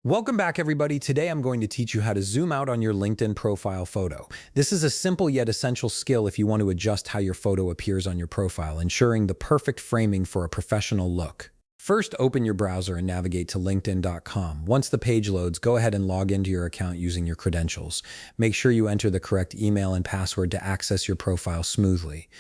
Welcome back, everybody. Today I'm going to teach you how to zoom out on your LinkedIn profile photo. This is a simple yet essential skill if you want to adjust how your photo appears on your profile, ensuring the perfect framing for a professional look. First, open your browser and navigate to linkedin.com. Once the page loads, go ahead and log into your account using your credentials. Make sure you enter the correct email and password to access your profile smoothly.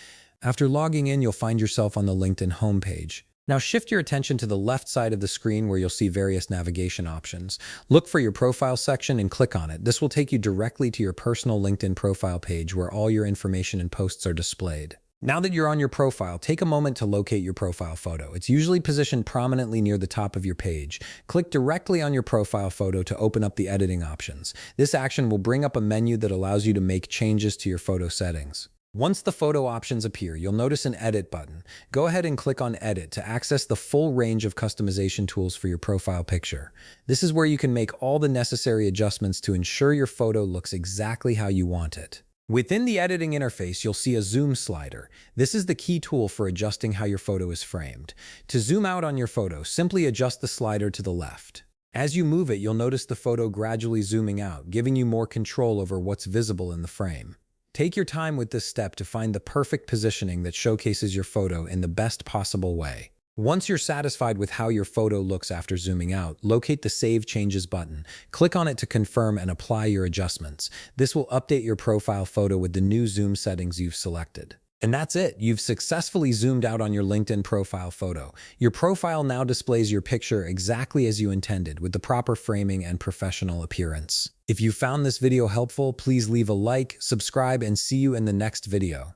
After logging in, you'll find yourself on the LinkedIn homepage. Now shift your attention to the left side of the screen where you'll see various navigation options. Look for your profile section and click on it. This will take you directly to your personal LinkedIn profile page where all your information and posts are displayed. Now that you're on your profile, take a moment to locate your profile photo. It's usually positioned prominently near the top of your page. Click directly on your profile photo to open up the editing options. This action will bring up a menu that allows you to make changes to your photo settings. Once the photo options appear, you'll notice an Edit button. Go ahead and click on Edit to access the full range of customization tools for your profile picture. This is where you can make all the necessary adjustments to ensure your photo looks exactly how you want it. Within the editing interface, you'll see a zoom slider. This is the key tool for adjusting how your photo is framed. To zoom out on your photo, simply adjust the slider to the left. As you move it, you'll notice the photo gradually zooming out, giving you more control over what's visible in the frame. Take your time with this step to find the perfect positioning that showcases your photo in the best possible way. Once you're satisfied with how your photo looks after zooming out, locate the Save Changes button. Click on it to confirm and apply your adjustments. This will update your profile photo with the new zoom settings you've selected. And that's it. You've successfully zoomed out on your LinkedIn profile photo. Your profile now displays your picture exactly as you intended, with the proper framing and professional appearance. If you found this video helpful, please leave a like, subscribe, and see you in the next video.